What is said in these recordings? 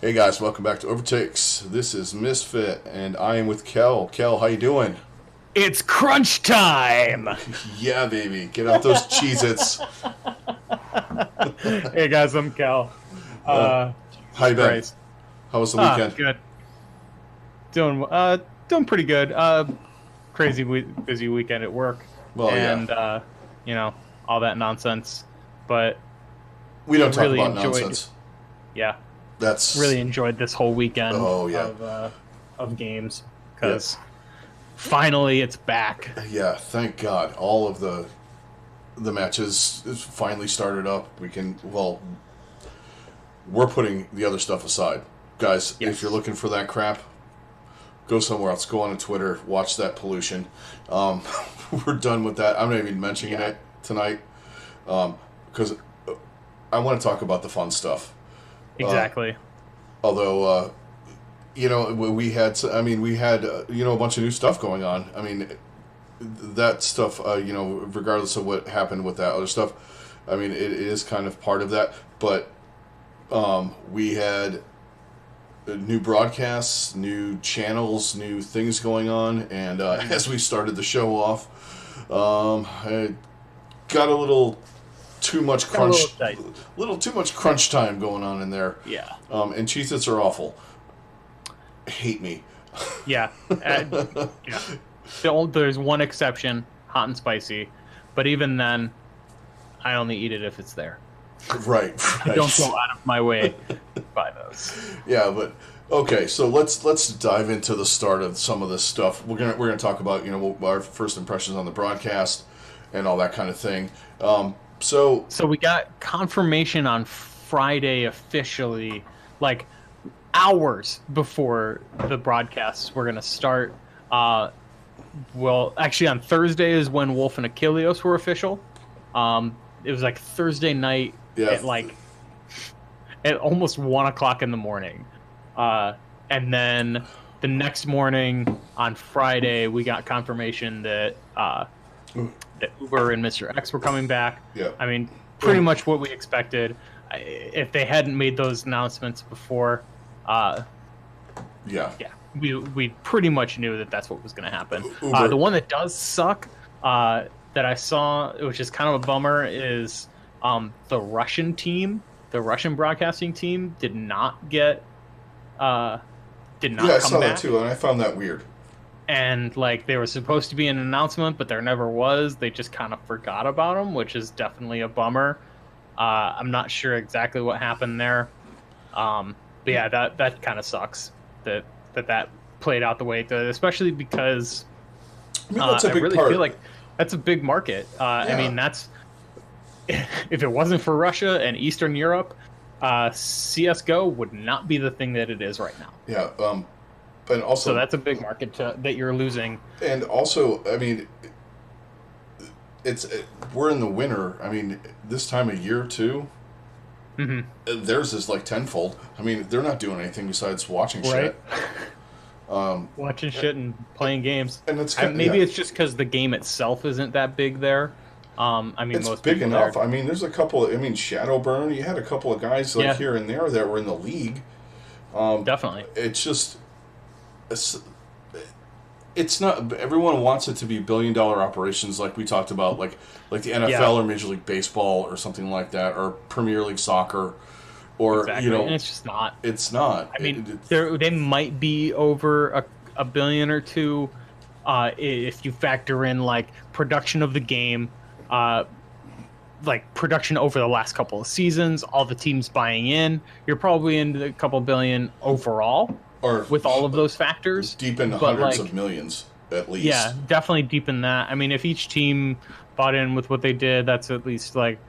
Hey guys, welcome back to OverTakes. This is Misfit, and I am with Kel. Kel, how you doing? It's crunch time! Yeah, baby, get out those Cheez-Its. Hey guys, I'm Cal. Uh, how Jesus you been? Christ. How was the weekend? Good. Doing pretty good. Busy weekend at work Well, yeah, and all that nonsense. But we don't talk really about enjoyed nonsense. yeah, That's really enjoyed this whole weekend oh yeah, of games yeah, because finally it's back. yeah. Thank God, all of the matches is finally started up. We're putting the other stuff aside, guys. If you're Yes. looking for that crap, go somewhere else. Go on Twitter. Watch that pollution. Um, we're done with that. I'm not even mentioning Yeah. it tonight because I want to talk about the fun stuff. Exactly. Although, we had a bunch of new stuff going on. I mean, that stuff, regardless of what happened with that other stuff, I mean, it is kind of part of that. But we had new broadcasts, new channels, new things going on, and as we started the show off, I got a little too much Got a little crunch, tight. little too much crunch time going on in there. Yeah. And Cheez-Its are awful. Hate me. Yeah. Yeah. There's one exception, hot and spicy, but even then, I only eat it if it's there. Right. I don't go out of my way to buy those. Yeah, but okay. So let's dive into the start of some of this stuff. We're gonna talk about our first impressions on the broadcast and all that kind of thing. So So we got confirmation on Friday officially, like hours before the broadcasts were going to start. Well, actually, on Thursday is when Wolf and Achilleos were official. It was like Thursday night yeah, at almost 1 o'clock in the morning. And then the next morning on Friday, we got confirmation that Uber and Mr. X were coming back. yeah, I mean, pretty much what we expected. If they hadn't made those announcements before, yeah. yeah, we pretty much knew that that's what was going to happen. Uber. The one that does suck that I saw, which is kind of a bummer, is the Russian team, the Russian broadcasting team, did not get did not Yeah, I come saw back. that too, and I found that weird. And like there was supposed to be an announcement, but there never was. They just kind of forgot about them, which is definitely a bummer. I'm not sure exactly what happened there, but yeah, that kind of sucks that played out the way it did, especially because I mean, that's a I big really part. feel like that's a big market. I mean, that's if it wasn't for Russia and Eastern Europe, CS:GO would not be the thing that it is right now. Yeah, and also, So that's a big market that you're losing. and also, I mean, we're in the winter. I mean, this time of year too. Hmm. Theirs is like tenfold. I mean, they're not doing anything besides watching Right. shit. Watching shit and playing games. And it's Maybe yeah, it's just because the game itself isn't that big there. I mean, it's most big people enough. there. I mean, there's a couple. I mean, Shadowburn. You had a couple of guys like Yeah. here and there that were in the league. Definitely. It's just, it's, it's not. Everyone wants it to be $1 billion operations, like we talked about, like the NFL or Major League Baseball or something like that, or Premier League Soccer, or Exactly. And it's just not. it's not. I mean, they might be over a billion or two if you factor in like production of the game, like production over the last couple of seasons, all the teams buying in. You're probably into a couple billion overall or with all of those factors. deep into But, hundreds like, of millions at least. Yeah, definitely deep in that. I mean, if each team bought in with what they did, that's at least like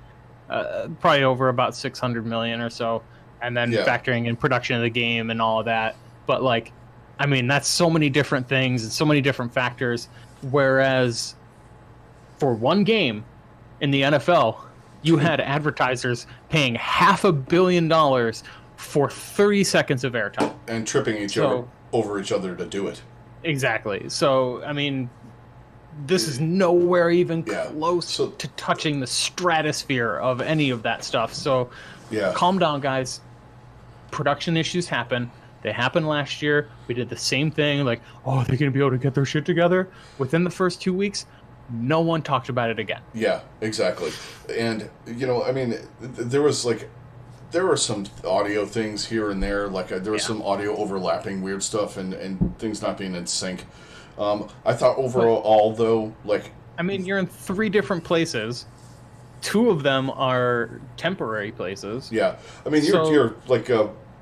probably over about 600 million or so, and then Yeah. factoring in production of the game and all of that. But like, I mean, that's so many different things and so many different factors. Whereas for one game in the NFL, you had advertisers paying $500 million for 30 seconds of airtime. and tripping each other over each other to do it. Exactly. So, I mean, this is nowhere even Yeah. close to touching the stratosphere of any of that stuff. So, Yeah. calm down, guys. production issues happen. They happened last year. We did the same thing. Like, oh, are they going to be able to get their shit together? Within the first 2 weeks, no one talked about it again. Yeah, exactly. And, I mean, there was like, there were some audio things here and there. Like, there was some audio overlapping weird stuff and things not being in sync. I thought overall, though, like... I mean, you're in 3 different places. 2 of them are temporary places. Yeah. I mean, you're like...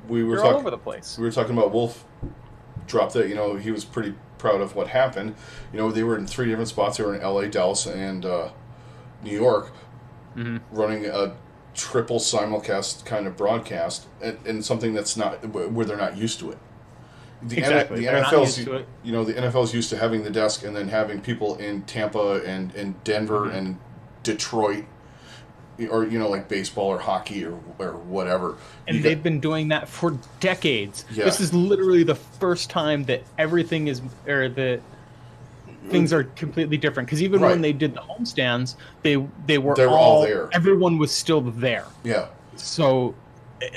we were you're all over the place. We were talking about Wolf dropped it. He was pretty proud of what happened. They were in 3 different spots. They were in L.A., Dallas, and New York, running a triple simulcast kind of broadcast, and something that's not where they're not used to it. Exactly. The NFL's the NFL's used to having the desk and then having people in Tampa and Denver and Detroit, or like baseball or hockey or whatever. And they've been doing that for decades. Yeah. This is literally the first time that everything is, or that things are completely different. Because even when they did the homestands, they were all there. Everyone was still there. Yeah. So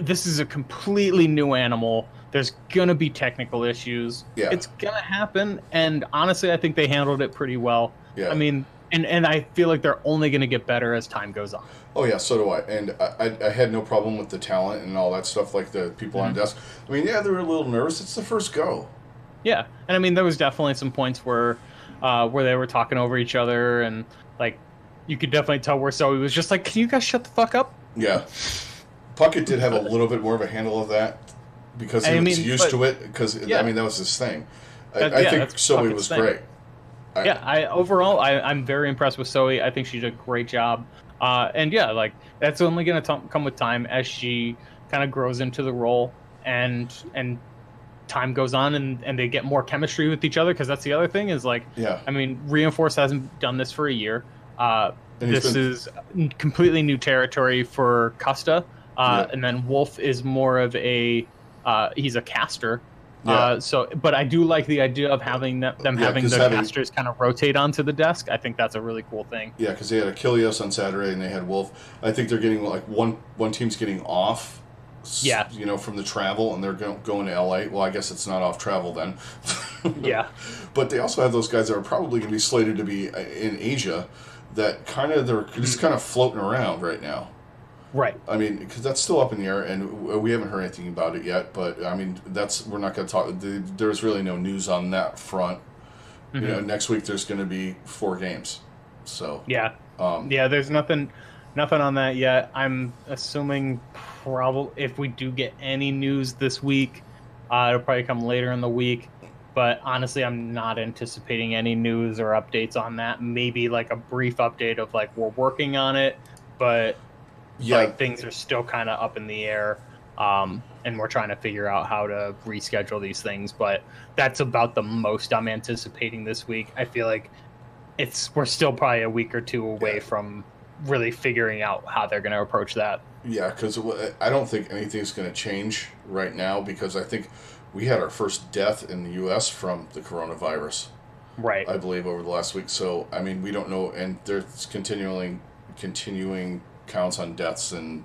this is a completely new animal. There's gonna be technical issues. Yeah. It's gonna happen, and honestly, I think they handled it pretty well. Yeah. I mean, and I feel like they're only gonna get better as time goes on. Oh yeah, so do I. And I had no problem with the talent and all that stuff, like the people on desk. I mean, yeah, they were a little nervous. It's the first go. Yeah, and I mean, there was definitely some points where they were talking over each other, and like you could definitely tell where Zoe was just like, "Can you guys shut the fuck up?" Yeah, Puckett did have a little bit more of a handle of that because he was used to it. Because I mean, that was his thing. I think Zoe was great. I'm very impressed with Zoe. I think she did a great job. And yeah, like that's only going to come with time as she kind of grows into the role and time goes on and they get more chemistry with each other. Because that's the other thing is like, I mean, Reinforce hasn't done this for a year. This is completely new territory for Custa. And then Wolf is more of he's a caster. But I do like the idea of having them having the casters kind of rotate onto the desk. I think that's a really cool thing. Yeah, because they had Achilles on Saturday and they had Wolf. I think they're getting like one team's getting off. Yeah. From the travel and they're going to LA. Well, I guess it's not off travel then. Yeah. But they also have those guys that are probably going to be slated to be in Asia. That they're just kind of floating around right now. Right. I mean, because that's still up in the air, and we haven't heard anything about it yet. But I mean, we're not going to talk. There's really no news on that front. Next week there's going to be 4 games. So yeah, there's nothing on that yet. I'm assuming probably if we do get any news this week, it'll probably come later in the week. But honestly, I'm not anticipating any news or updates on that. Maybe like a brief update of like we're working on it, but. Yeah, like things are still kind of up in the air, and we're trying to figure out how to reschedule these things. But that's about the most I'm anticipating this week. I feel like we're still probably a week or 2 away from really figuring out how they're going to approach that. Yeah, because I don't think anything's going to change right now because I think we had our first death in the U.S. from the coronavirus. Right. I believe over the last week. So I mean, we don't know, and there's continuing counts on deaths and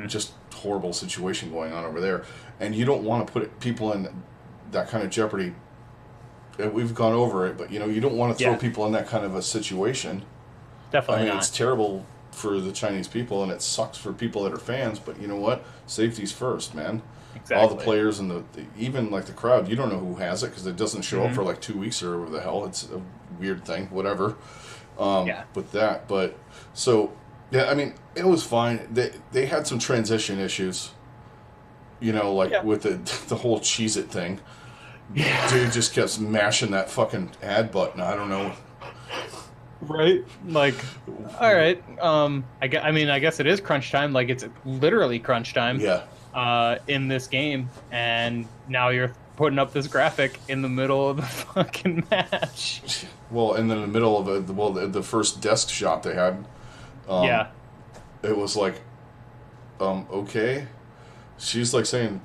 just horrible situation going on over there, and you don't want to put people in that kind of jeopardy. We've gone over it, but you don't want to throw people in that kind of a situation. Definitely not. It's terrible for the Chinese people, and it sucks for people that are fans. But you know what? Safety's first, man. Exactly. All the players and even like the crowd, you don't know who has it because it doesn't show up for like 2 weeks or whatever the hell. It's a weird thing, whatever. With that, but so. Yeah, I mean, it was fine. They had some transition issues, with the whole Cheez-It thing. Yeah. Dude just kept mashing that fucking add button. I don't know. Right? Like, all right. I guess it is crunch time. Like, it's literally crunch time. Yeah. In this game, and now you're putting up this graphic in the middle of the fucking match. Well, and then in the middle of the first desk shot they had. It was like, okay. She's like saying,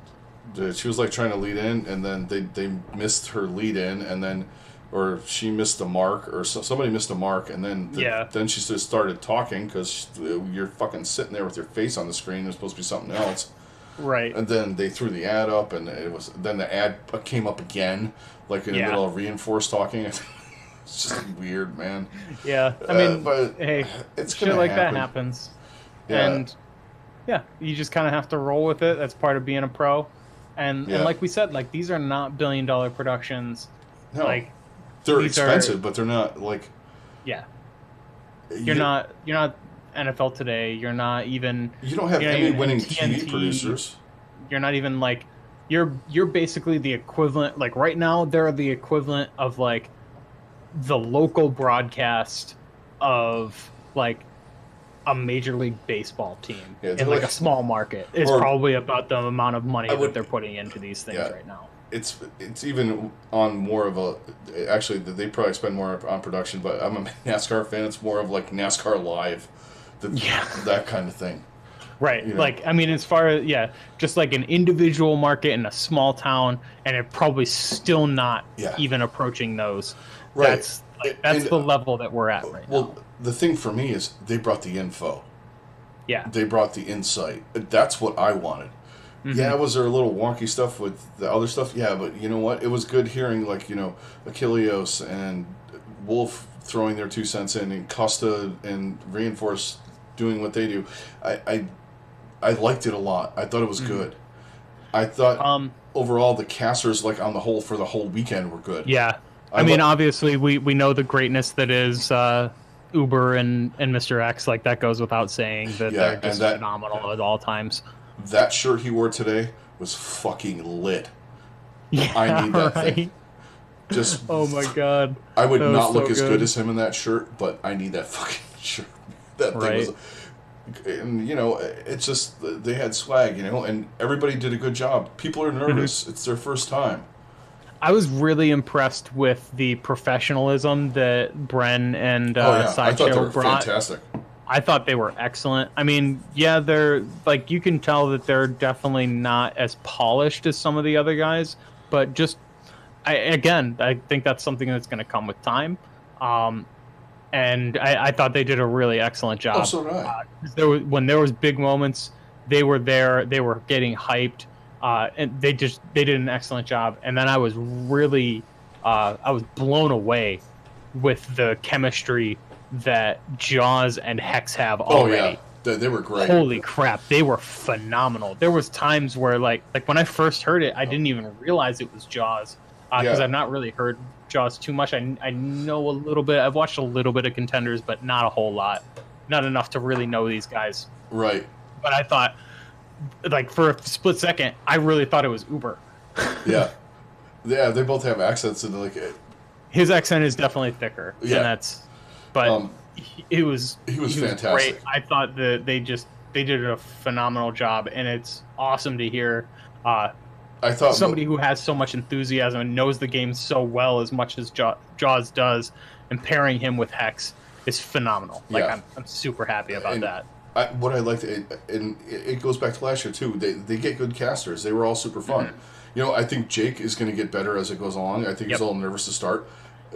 she was like trying to lead in, and then they missed her lead in, and then, or she missed a mark, or somebody missed a mark, and then then she just started talking because you're fucking sitting there with your face on the screen. It's supposed to be something else. Right. And then they threw the ad up, and then the ad came up again, like in the middle of Reinforce talking. It's just weird, man. Yeah. I mean, but hey, it's shit gonna like happen. that happens. Yeah. And yeah, you just kind of have to roll with it. That's part of being a pro. And like we said, like these are not billion-dollar productions. No, like they're expensive, but they're not like. Yeah. You're not NFL Today. You're not even. You don't have Emmy-winning TV producers. You're not even like. You're basically the equivalent. Like right now, they're the equivalent of like the local broadcast of like a Major League Baseball team in like a small market. It's probably about the amount of money that they're putting into these things right now. It's even on more of a. Actually, they probably spend more on production, but I'm a NASCAR fan. It's more of like NASCAR Live, that kind of thing. Right. Like, I mean, as far as, just like an individual market in a small town, and it probably still not even approaching those. Right. That's the level that we're at right now. Well, the thing for me is they brought the info. Yeah. They brought the insight. That's what I wanted. Mm-hmm. Yeah, was there a little wonky stuff with the other stuff? Yeah, but you know what? It was good hearing, like, Achilleos and Wolf throwing their 2 cents in, and Costa and Reinforce doing what they do. I liked it a lot. I thought it was good. I thought overall the casters, like on the whole, for the whole weekend were good. Yeah. I mean, obviously, we know the greatness that is Uber and Mr. X. Like, that goes without saying that they're just phenomenal at all times. That shirt he wore today was fucking lit. Yeah, I need that thing. Just oh my god. I would not look as good as him in that shirt, but I need that fucking shirt. That thing was... And, it's just, they had swag, and everybody did a good job. People are nervous. Mm-hmm. It's their first time. I was really impressed with the professionalism that Bren and Sideshow brought. Fantastic. I thought they were excellent. I mean, they're like, you can tell that they're definitely not as polished as some of the other guys, but just, I think that's something that's going to come with time. And I thought they did a really excellent job. Oh, so did I. When there was big moments, they were there. They were getting hyped. And they did an excellent job. And then I was really, I was blown away with the chemistry that Jaws and Hex have already. Oh yeah, they were great. Holy crap, they were phenomenal. There was times where like when I first heard it, I didn't even realize it was Jaws because I've not really heard Jaws too much. I know a little bit. I've watched a little bit of Contenders, but not a whole lot. Not enough to really know these guys. Right. But I thought, like, for a split second, I really thought it was Uber. Yeah, they both have accents, and like his accent is definitely thicker. Yeah, and that's. But he was fantastic. Great. I thought that they did a phenomenal job, and it's awesome to hear. I thought somebody who has so much enthusiasm and knows the game so well as much as Jaws does, and pairing him with Hex is phenomenal. Like I'm super happy about that. What I liked, and it goes back to last year too. They get good casters. They were all super fun. Mm-hmm. I think Jake is going to get better as it goes along. I think he's a little nervous to start.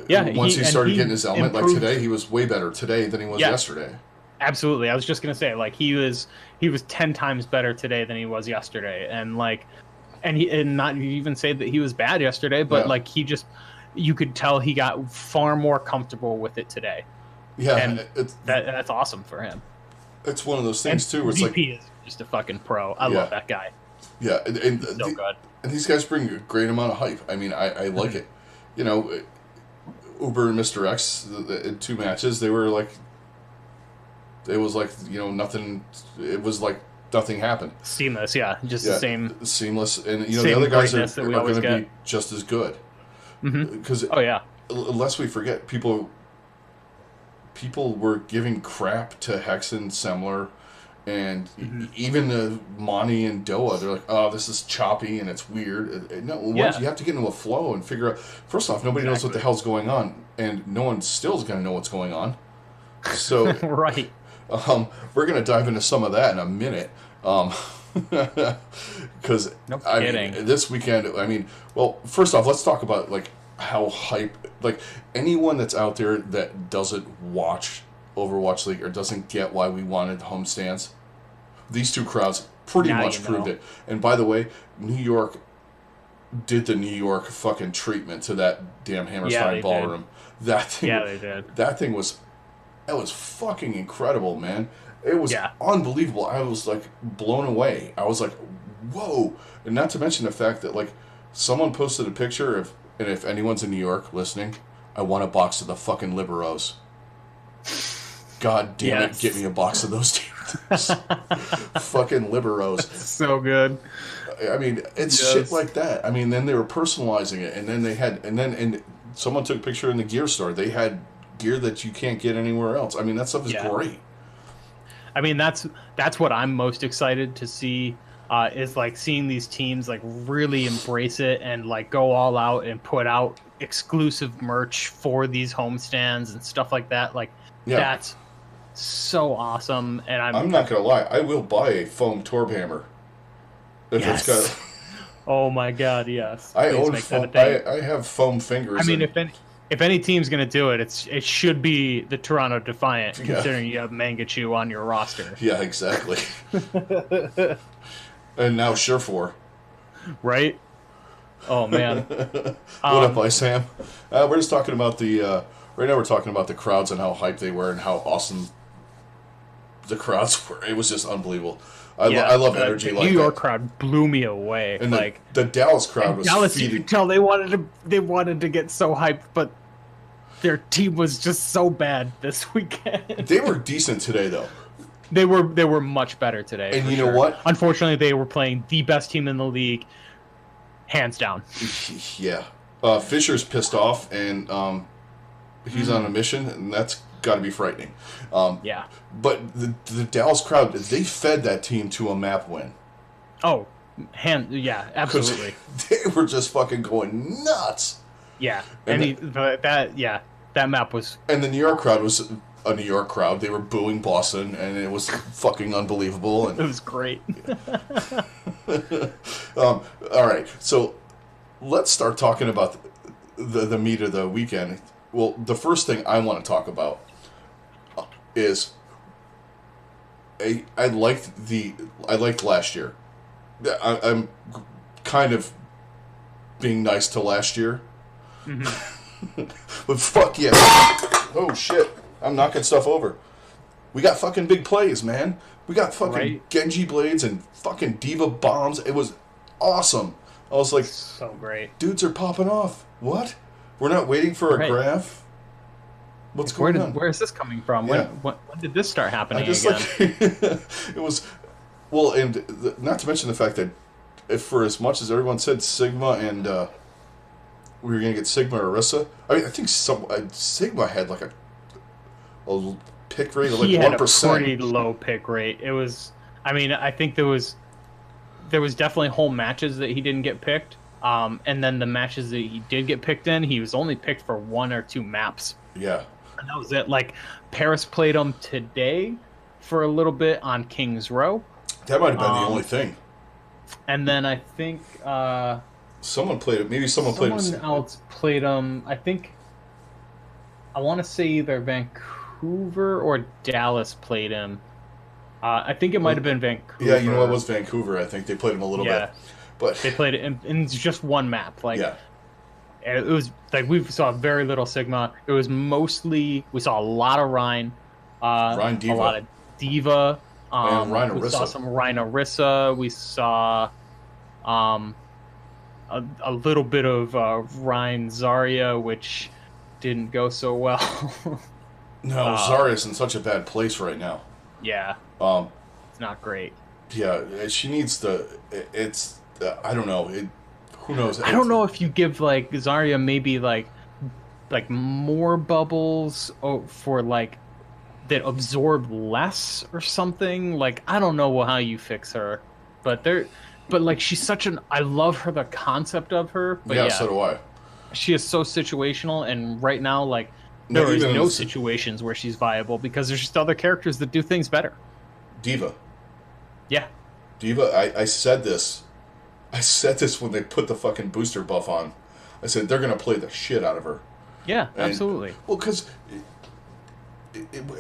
Yeah, once he started getting his element, improved. Like today, he was way better today than he was yesterday. Absolutely, I was just going to say, like he was 10 times better today than he was yesterday, and like, and not even say that he was bad yesterday, but like you could tell he got far more comfortable with it today. Yeah, and that's awesome for him. It's one of those things too. Where it's VP is just a fucking pro. I love that guy. Yeah, and so good. And these guys bring a great amount of hype. I mean, I like it. Uber and Mr. X in 2 matches, they were like, it was like nothing. It was like nothing happened. Seamless, just the same. Seamless, and the other guys are going to be just as good. Because unless we forget, people were giving crap to Hex and Semler, and even the Monty and Doa. They're like, "Oh, this is choppy and it's weird." No, you have to get into a flow and figure out. First off, nobody knows what the hell's going on, and no one still is going to know what's going on. So right, we're going to dive into some of that in a minute. Because this weekend, first off, let's talk about like how hype, like anyone that's out there that doesn't watch Overwatch League or doesn't get why we wanted homestands. These two crowds pretty Now much you proved know. it. And by the way, New York did the New York fucking treatment to that damn Hammerstein they ballroom. That thing, Yeah, they did. that thing was, that was fucking incredible, man. It was Yeah. unbelievable. I was like blown away. I was like, whoa. And not to mention the fact that like someone posted a picture of, and if anyone's in New York listening, I want a box of the fucking Liberos. God damn it, Yes. get me a box of those things. Fucking Liberos. So good. I mean, it's Yes. shit like that. I mean, then they were personalizing it, and then they had, and someone took a picture in the gear store. They had gear that you can't get anywhere else. I mean, that stuff is great. I mean, that's what I'm most excited to see. Is like seeing these teams like really embrace it and like go all out and put out exclusive merch for these homestands and stuff like that. Like that's so awesome. And I'm not gonna lie, I will buy a foam torb hammer if it's got. Oh my god, yes! I own foam. I have foam fingers. I mean, if any team's gonna do it, it should be the Toronto Defiant, considering you have Mangachu on your roster. Yeah, exactly. And now Surefour. Right? Oh, man. What up, Ice Sam? We're just talking about the... right now we're talking about the crowds and how hyped they were and how awesome the crowds were. It was just unbelievable. I love energy like that. The New York crowd blew me away. And like the Dallas crowd was Dallas, you could tell they wanted to get so hyped, but their team was just so bad this weekend. They were decent today, though. They were much better today. And you know what? Unfortunately, they were playing the best team in the league, hands down. Yeah. Fisher's pissed off, and he's on a mission, and that's got to be frightening. Yeah. But the Dallas crowd, they fed that team to a map win. Oh, absolutely. They were just fucking going nuts. Yeah. That map was... And the New York crowd was... a New York crowd. They were booing Boston, and it was fucking unbelievable. And it was great. all right, so let's start talking about the meat of the weekend. Well, the first thing I want to talk about is I liked last year. I'm kind of being nice to last year, but fuck yeah! Oh shit! I'm knocking stuff over. We got fucking big plays, man. We got fucking Genji blades and fucking Diva bombs. It was awesome. I was like, so great. Dudes are popping off. What? We're not waiting for a graph? What's going on? Where is this coming from? Yeah. When did this start happening again? It was... Well, and not to mention the fact that for as much as everyone said Sigma and we were going to get Sigma or Orisa, I mean, I think Sigma had like a pick rate of like 1%. He had a pretty low pick rate. It was, I mean, I think there was definitely whole matches that he didn't get picked. And then the matches that he did get picked in, he was only picked for 1 or 2 maps. Yeah. And that was it. Like, Paris played him today for a little bit on King's Row. That might have been the only thing. And then I think... someone played it. Maybe someone played it. Someone else played him. I think... I want to say either Vancouver or Dallas played him. I think it might have been Vancouver. Yeah, you know, it was Vancouver. I think they played him a little bit. But they played it in just one map. Like, yeah. It was like we saw very little Sigma. It was mostly we saw a lot of Rhine, Diva. a lot of Diva. And Rhine Orisa. We saw some Rhine Orisa. We saw a little bit of Rhine Zarya, which didn't go so well. No, Zarya's in such a bad place right now. Yeah. It's not great. Yeah, she needs it's I don't know. Who knows? I don't know if you give like Zarya maybe like more bubbles for like that absorb less or something. Like I don't know how you fix her, but like she's such I love her, the concept of her. But yeah, so do I. She is so situational, and right now like there is no situations where she's viable because there's just other characters that do things better. Diva. Yeah. Diva. I said this. I said this when they put the fucking booster buff on. I said they're going to play the shit out of her. Yeah, absolutely. Well, because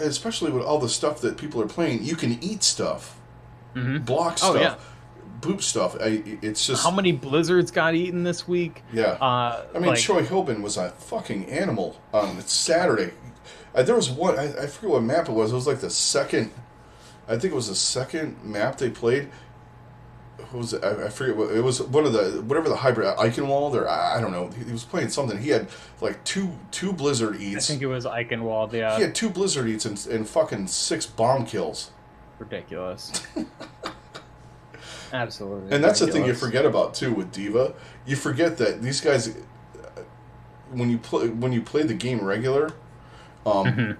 especially with all the stuff that people are playing, you can eat stuff. block Oh yeah. stuff, boop stuff. It's just How many blizzards got eaten this week? yeah. I mean, Like, Troy Hilbin was a fucking animal on Saturday. There was one. I forget what map it was. It was like the second. I think it was the second map they played. What was it? I forget what it was. One of the whatever the hybrid Eichenwald or I don't know. He was playing something. He had like two blizzard I eats. think it was Eichenwald. Yeah. He had 2 blizzard eats and fucking 6 bomb kills. Ridiculous. Absolutely. And that's the thing you ridiculous. forget about too with Diva. You forget that these guys, when you play the game regular, you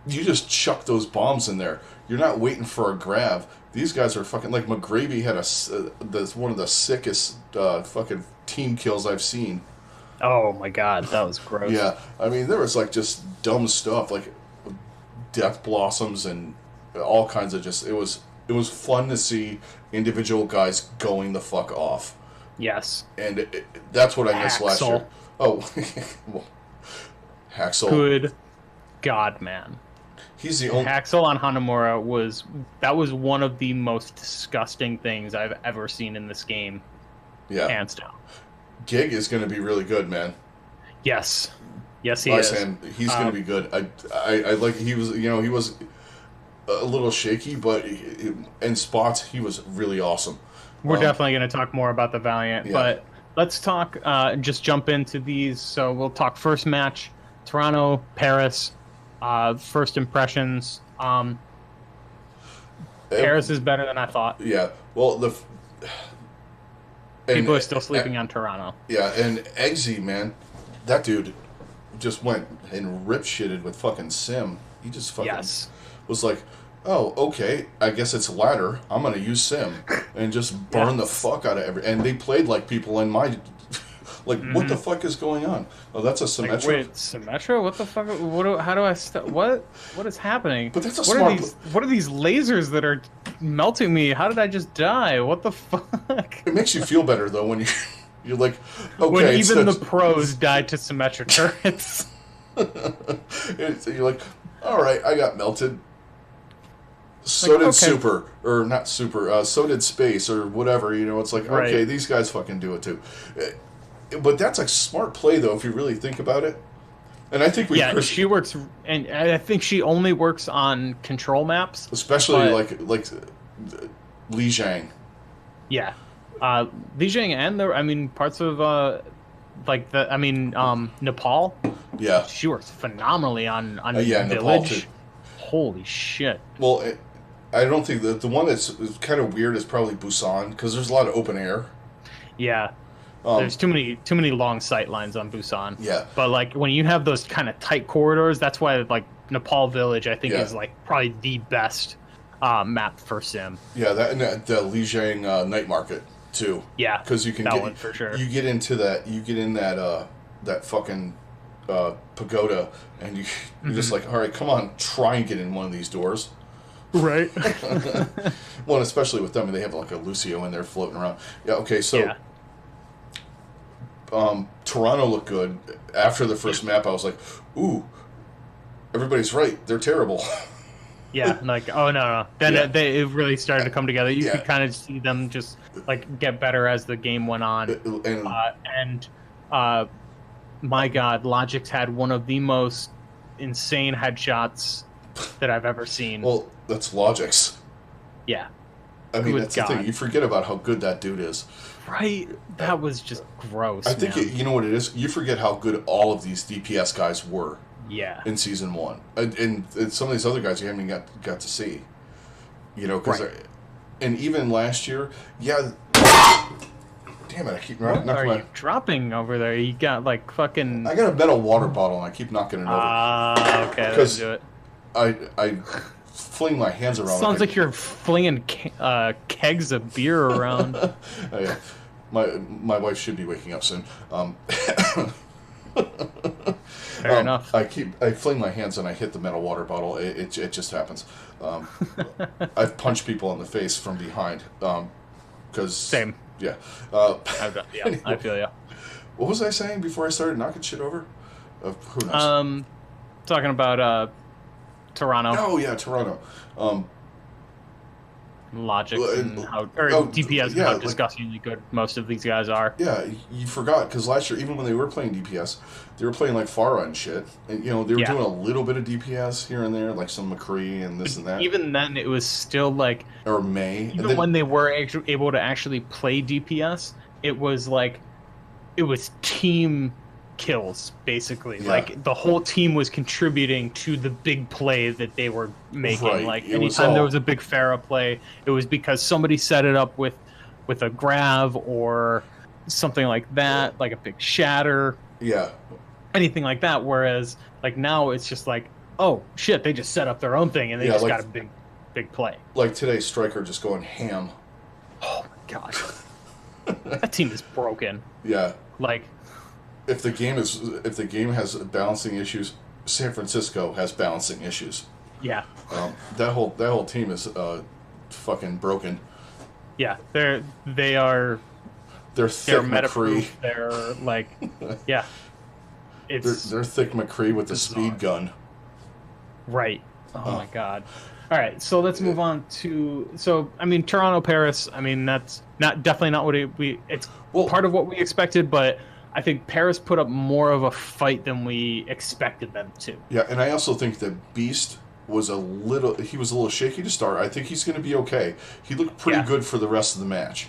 just chuck those bombs in there. You're not waiting for a grab. These guys are fucking like McGravy had that's one of the sickest fucking team kills I've seen. Oh my god, that was gross. Yeah, I mean there was like just dumb stuff like death blossoms and all kinds of just it was fun to see individual guys going the fuck off. Yes. And that's what I missed last year. Oh, well, Haxel. Good God, man. He's the only. Haxel on Hanamura was one of the most disgusting things I've ever seen in this game. Yeah. Hands down. Gig is going to be really good, man. Yes. Yes, he is. Him. He's going to be good. I like he was he was a little shaky, but in spots he was really awesome. We're definitely going to talk more about the Valiant, but let's talk. Just jump into these. So we'll talk first match, Toronto, Paris. First impressions. Paris is better than I thought. Yeah. Well, people are still sleeping on Toronto. Yeah, and Eggsy, man, that dude just went and rip shitted with fucking Sim. He just fucking was like, oh, okay, I guess it's ladder. I'm gonna use Sim and just burn the fuck out of And they played like people in my. Like, what the fuck is going on? Oh, that's a Symmetra? Like, wait, Symmetra? What the fuck? How do I what is happening? But that's a what are these lasers that are melting me? How did I just die? What the fuck? It makes you feel better, though, when you're like, okay. When even the pros died to Symmetra turrets. You're like, all right, I got melted. So did Super, or not Super, so did Space, or whatever, it's like, okay, these guys fucking do it too. But that's a smart play, though, if you really think about it. And I think she works, and I think she only works on control maps, especially like Li Jiang. Yeah, Li Jiang and parts of Nepal. Yeah, she works phenomenally on Village. Nepal too. Holy shit! Well, I don't think the one that's kind of weird is probably Busan because there's a lot of open air. Yeah. There's too many long sight lines on Busan. Yeah. But like when you have those kind of tight corridors, that's why like Nepal Village I think is like probably the best map for Sim. Yeah, that and the Li Jiang night market too. Yeah. Because you can that get one for sure. You get into that. You get in that fucking pagoda, and you're just like, all right, come on, try and get in one of these doors. Right. Well, especially with them, they have like a Lucio in there floating around. Yeah. Okay. So. Yeah. Toronto looked good. After the first map, I was like, ooh, everybody's right. They're terrible. Yeah, like, oh, no. Then it really started to come together. You could kind of see them just, like, get better as the game went on. And my God, Logic's had one of the most insane headshots that I've ever seen. Well, that's Logic's. Yeah. I mean, that's the thing. You forget about how good that dude is. Right? That was just gross. I think you know what it is? You forget how good all of these DPS guys were. Yeah. In Season 1. And some of these other guys you haven't even got to see. Because and even last year, damn it, I keep knocking What are you dropping over there? You got, like, fucking... I got a metal water bottle, and I keep knocking it over. Okay, let's do it. I fling my hands around. Sounds like you're flinging kegs of beer around. Oh, yeah. My wife should be waking up soon. Fair enough. I fling my hands and I hit the metal water bottle. It just happens. I've punched people in the face from behind. Same. Yeah. Anyway, I feel you. What was I saying before I started knocking shit over? Who knows? Talking about Toronto. Oh yeah, Toronto. Logics and how, or Oh, DPS and yeah, how like disgustingly good most of these guys are. yeah, you forgot because last year, even when they were playing DPS, they were playing like Pharah and shit, and they were Yeah. doing a little bit of DPS here and there, like some McCree and But this and that, even then, it was still like, or May, and even then when they were able to actually play DPS, it was like, it was team kills, basically. yeah, Like, the whole team was contributing to the big play that they were making. right. Like, It was anytime there all was a big Pharah play, it was because somebody set it up with a grav or something like that, like a big shatter, yeah, anything like that. Whereas, like, now it's just like, oh shit, they just set up their own thing and they yeah, just like got a big play. like today, Striker just going ham. Oh my god, that team is broken. Yeah, Like, if the game has balancing issues, San Francisco has balancing issues. yeah, That whole team is fucking broken. yeah, they're Thick McCree. meta-proof. They're like, yeah, it's They're thick McCree with the bizarre. speed gun. Right. Oh my god. All right, so let's move on to. So I mean, Toronto, Paris. I mean, that's definitely not what it's part of what we expected, but I think Paris put up more of a fight than we expected them to. Yeah, and I also think that Beast was a little shaky to start. I think he's going to be okay. He looked pretty good for the rest of the match.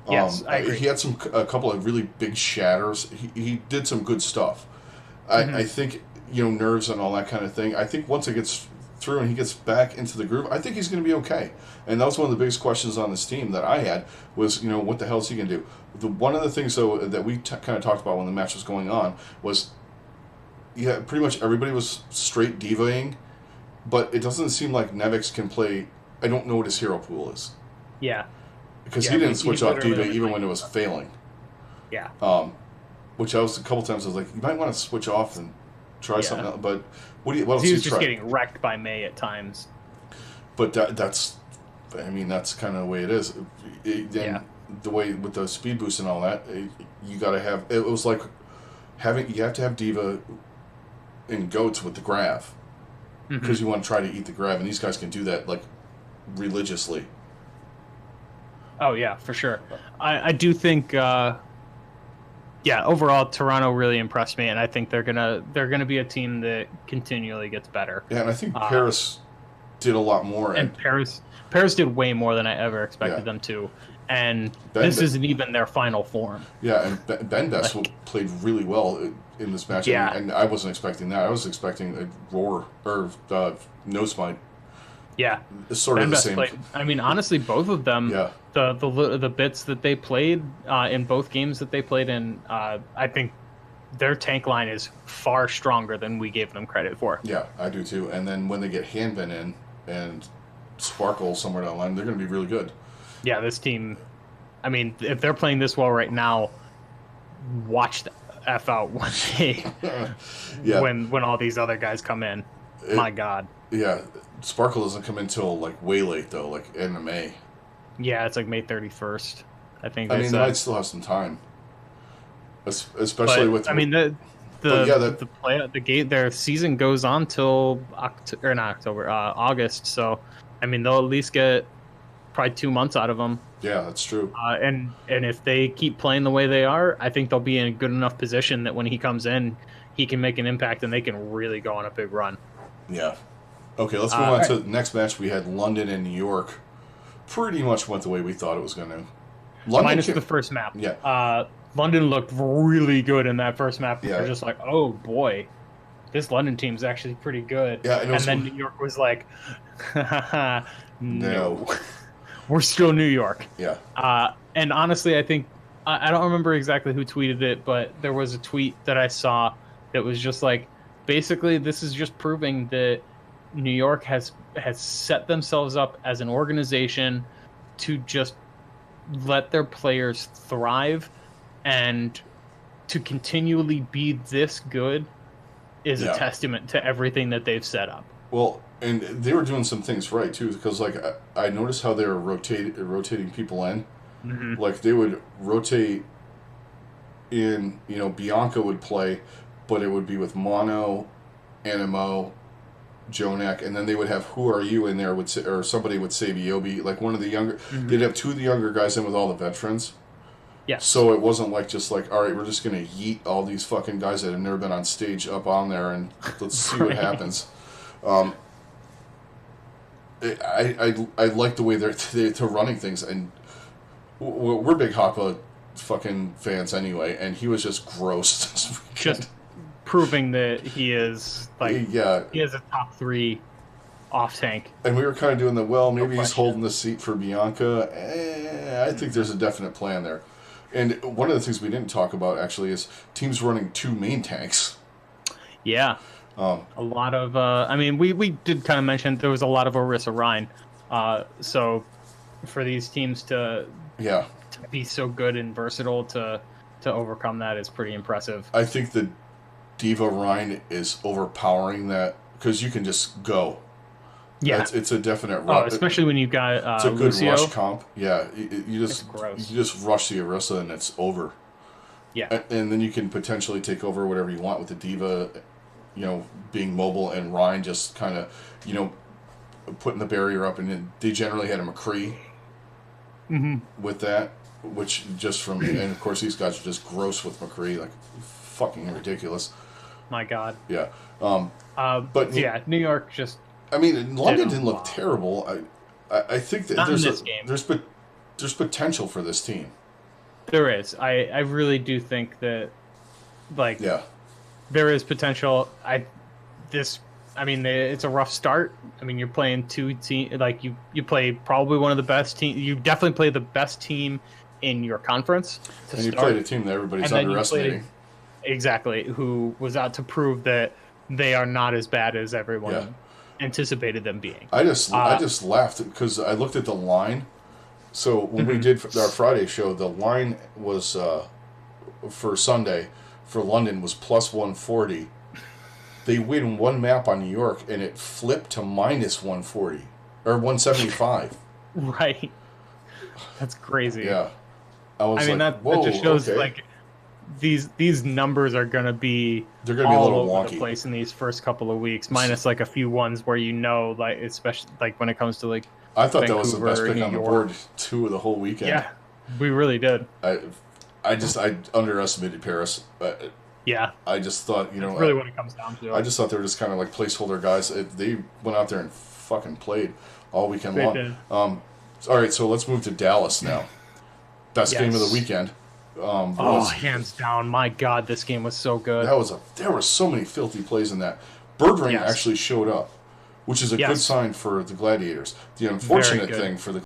Yes, I agree. He had a couple of really big shatters. He did some good stuff. I think nerves and all that kind of thing. I think once it gets through and he gets back into the groove, I think he's going to be okay. And that was one of the biggest questions on this team that I had was what the hell is he going to do? One of the things though that we kind of talked about when the match was going on was pretty much everybody was straight divaing, but it doesn't seem like Nevix can play. I don't know what his hero pool is. Yeah. Because Yeah, he didn't he switch off literally Diva was even like- when it was failing. Yeah. Which I was a couple times I was like, you might want to switch off and try something else. But what else He do was you just try? getting wrecked by May at times. But that's kind of the way it is. The way with the speed boost and all that, you got to have. It was like you have to have Diva in goats with the grav because you want to try to eat the grav, and these guys can do that like religiously. Oh yeah, for sure. I do think. Overall, Toronto really impressed me, and I think they're gonna be a team that continually gets better. Yeah, and I think Paris did a lot more. And Paris did way more than I ever expected them to. And this isn't even their final form. Yeah, and Ben Best played really well in this match. Yeah. And I wasn't expecting that. I was expecting a roar or no smite. Yeah, It's sort of Ben the Best same. played. I mean, honestly, both of them. Yeah. The bits that they played in both games that they played in, I think their tank line is far stronger than we gave them credit for. Yeah, I do too. And then when they get Hanbin in and Sparkle somewhere down the line, they're going to be really good. Yeah, this team. I mean, if they're playing this well right now, watch the F out when they when all these other guys come in. My God. Yeah, Sparkle doesn't come in till like way late though, like end of May. Yeah, it's like May 31st. I think. I mean, they might still have some time, especially with. I mean, their season goes on till August. So, I mean, they'll at least get probably 2 months out of them. Yeah, that's true. And if they keep playing the way they are, I think they'll be in a good enough position that when he comes in, he can make an impact and they can really go on a big run. Yeah. Okay, let's move on to the next match. We had London and New York. Pretty much went the way we thought it was going to. Minus the first map. Yeah. London looked really good in that first map. Yeah. They're just like, oh boy, this London team's actually pretty good. Yeah, and then New York was like, no. We're still New York. Yeah. And honestly, I think I don't remember exactly who tweeted it, but there was a tweet that I saw that was just like, basically, this is just proving that New York has set themselves up as an organization to just let their players thrive, and to continually be this good is a testament to everything that they've set up. Well, and they were doing some things right too, because like I noticed how they were rotating people in. Mm-hmm. Like they would rotate in, Bianca would play, but it would be with Mono, Animo, Jonak, and then they would have Who Are You in there, or somebody would say Obi, like one of the younger. They'd have two of the younger guys in with all the veterans. Yes. So it wasn't like just like, all right, we're just gonna yeet all these fucking guys that have never been on stage up on there, and let's see what happens. I like the way they're running things, and we're big Hoppa fucking fans anyway, and he was just gross this weekend. Just proving that he is like he has a top 3 off tank. And we were kind of doing maybe he's holding the seat for Bianca. I think there's a definite plan there. And one of the things we didn't talk about actually is teams running 2 main tanks. Yeah. A lot of I mean we did kind of mention there was a lot of Orisa Rhine. So for these teams to be so good and versatile to overcome that is pretty impressive. I think the Diva Rhine is overpowering that because you can just go. Yeah, it's a definite rush. Especially when you've got it's a good Lucio. rush comp. Yeah, you just rush the Orisa and it's over. Yeah, and then you can potentially take over whatever you want with the Diva, being mobile, and Ryan just kind of, putting the barrier up, and then they generally had a McCree with that, which just from, and of course these guys are just gross with McCree, like fucking ridiculous. My God. Yeah. But yeah, New York just. I mean, London didn't look terrible. I think that there's potential for this team. There is. I really do think that, there is potential. It's a rough start. I mean, you're playing 2 teams. Like you play probably one of the best teams. You definitely play the best team in your conference. And you played a team that everybody's underestimating. Exactly, who was out to prove that they are not as bad as everyone anticipated them being. I just laughed because I looked at the line. So when we did our Friday show, the line was for Sunday for London was plus 140. They win one map on New York and it flipped to minus 140 or 175. Right. That's crazy. Yeah. That just shows like these numbers are going to be a little over wonky the place in these first couple of weeks, minus like a few ones where like especially like when it comes to like I thought Vancouver, that was the best pick New on the York. board too of the whole weekend. Yeah, we really did. I underestimated Paris. I just thought that's really what it comes down to. I just thought they were just kind of like placeholder guys. They went out there and fucking played all weekend long. Did. All right, so let's move to Dallas now. Best game of the weekend. Hands down! My God, this game was so good. There were so many filthy plays in that. Birdring actually showed up, which is a good sign for the Gladiators. The unfortunate thing for the